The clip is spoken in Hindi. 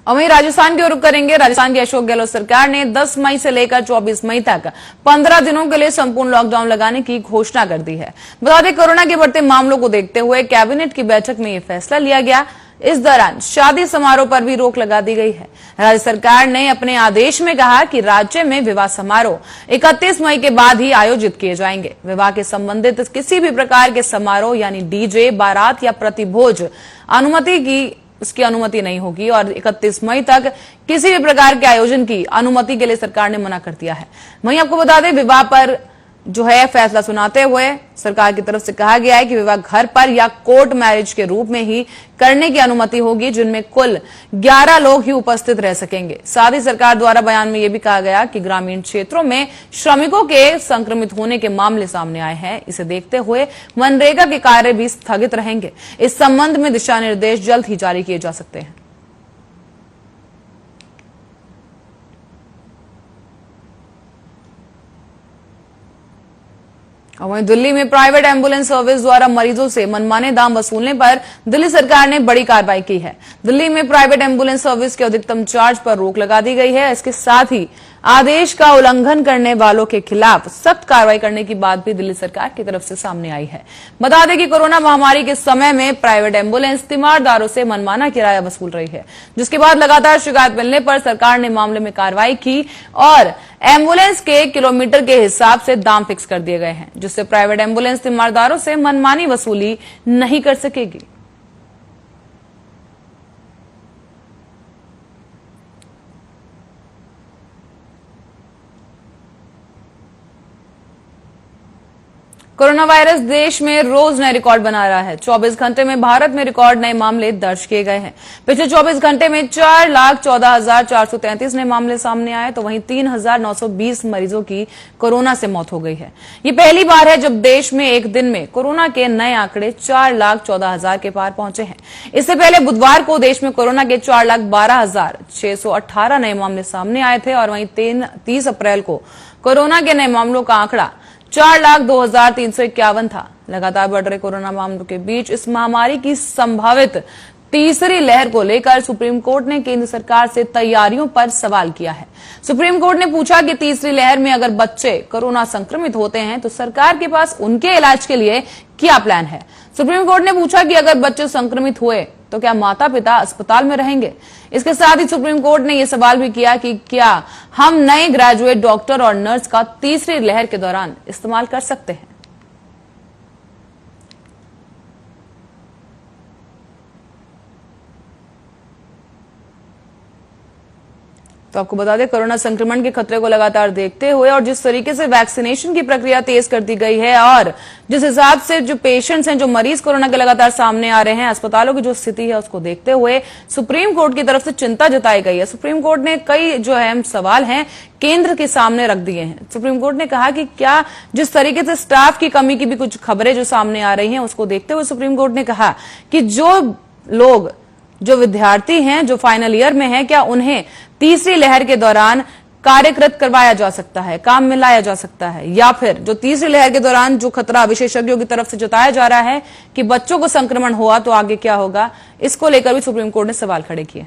और वहीं राजस्थान की ओर रुख करेंगे। राजस्थान की अशोक गहलोत सरकार ने 10 मई से लेकर 24 मई तक 15 दिनों के लिए संपूर्ण लॉकडाउन लगाने की घोषणा कर दी है। बता दें, कोरोना के बढ़ते मामलों को देखते हुए कैबिनेट की बैठक में यह फैसला लिया गया। इस दौरान शादी समारोह पर भी रोक लगा दी गई है। राज्य सरकार ने अपने आदेश में कहा कि राज्य में विवाह समारोह 31 मई के बाद ही आयोजित किए जाएंगे। विवाह के संबंधित किसी भी प्रकार के समारोह यानी डीजे, बारात या प्रतिभोज उसकी अनुमति नहीं होगी और 31 मई तक किसी भी प्रकार के आयोजन की अनुमति के लिए सरकार ने मना कर दिया है। वहीं आपको बता दें, विवाह पर जो है फैसला सुनाते हुए सरकार की तरफ से कहा गया है कि विवाह घर पर या कोर्ट मैरिज के रूप में ही करने की अनुमति होगी, जिनमें कुल 11 लोग ही उपस्थित रह सकेंगे। साथ ही सरकार द्वारा बयान में यह भी कहा गया कि ग्रामीण क्षेत्रों में श्रमिकों के संक्रमित होने के मामले सामने आए हैं। इसे देखते हुए मनरेगा के कार्य भी स्थगित रहेंगे। इस संबंध में दिशा निर्देश जल्द ही जारी किए जा सकते हैं। और वहीं दिल्ली में प्राइवेट एम्बुलेंस सर्विस द्वारा मरीजों से मनमाने दाम वसूलने पर दिल्ली सरकार ने बड़ी कार्रवाई की है। दिल्ली में प्राइवेट एम्बुलेंस सर्विस के अधिकतम चार्ज पर रोक लगा दी गई है। इसके साथ ही आदेश का उल्लंघन करने वालों के खिलाफ सख्त कार्रवाई करने की बात भी दिल्ली सरकार की तरफ से सामने आई है। बता दें कि कोरोना महामारी के समय में प्राइवेट एम्बुलेंस तीमारदारों से मनमाना किराया वसूल रही है, जिसके बाद लगातार शिकायत मिलने पर सरकार ने मामले में कार्रवाई की और एम्बुलेंस के किलोमीटर के हिसाब से दाम फिक्स कर दिए गए हैं, जिससे प्राइवेट एम्बुलेंस तीमारदारों से मनमानी वसूली नहीं कर सकेगी। कोरोना वायरस देश में रोज नए रिकॉर्ड बना रहा है। 24 घंटे में भारत में रिकॉर्ड नए मामले दर्ज किए गए हैं। पिछले 24 घंटे में 4,14,433 नए मामले सामने आए, तो वहीं 3,920 मरीजों की कोरोना से मौत हो गई है। ये पहली बार है जब देश में एक दिन में कोरोना के नए आंकड़े 4,14,000 के पार पहुंचे हैं। इससे पहले बुधवार को देश में कोरोना के 4,12,618 नए मामले सामने आए थे और वहीं 30 अप्रैल को कोरोना के नए मामलों का आंकड़ा 4,02,351 था। लगातार बढ़ रहे कोरोना मामलों के बीच इस महामारी की संभावित तीसरी लहर को लेकर सुप्रीम कोर्ट ने केंद्र सरकार से तैयारियों पर सवाल किया है। सुप्रीम कोर्ट ने पूछा कि तीसरी लहर में अगर बच्चे कोरोना संक्रमित होते हैं तो सरकार के पास उनके इलाज के लिए क्या प्लान है। सुप्रीम कोर्ट ने पूछा कि अगर बच्चे संक्रमित हुए तो क्या माता पिता अस्पताल में रहेंगे। इसके साथ ही सुप्रीम कोर्ट ने यह सवाल भी किया कि क्या हम नए ग्रेजुएट डॉक्टर और नर्स का तीसरी लहर के दौरान इस्तेमाल कर सकते हैं। तो आपको बता दें, कोरोना संक्रमण के खतरे को लगातार देखते हुए और जिस तरीके से वैक्सीनेशन की प्रक्रिया तेज कर दी गई है और जिस हिसाब से जो पेशेंट्स हैं, जो मरीज कोरोना के लगातार सामने आ रहे हैं, अस्पतालों की जो स्थिति है उसको देखते हुए सुप्रीम कोर्ट की तरफ से चिंता जताई गई है। सुप्रीम कोर्ट ने कई जो अहम सवाल हैं केंद्र के सामने रख दिए हैं। सुप्रीम कोर्ट ने कहा कि क्या जिस तरीके से स्टाफ की कमी की भी कुछ खबरें जो सामने आ रही हैं उसको देखते हुए सुप्रीम कोर्ट ने कहा कि जो विद्यार्थी हैं, जो फाइनल ईयर में हैं, क्या उन्हें तीसरी लहर के दौरान कार्यरत करवाया जा सकता है, काम में लाया जा सकता है, या फिर जो तीसरी लहर के दौरान जो खतरा विशेषज्ञों की तरफ से जताया जा रहा है कि बच्चों को संक्रमण हुआ तो आगे क्या होगा, इसको लेकर भी सुप्रीम कोर्ट ने सवाल खड़े किए।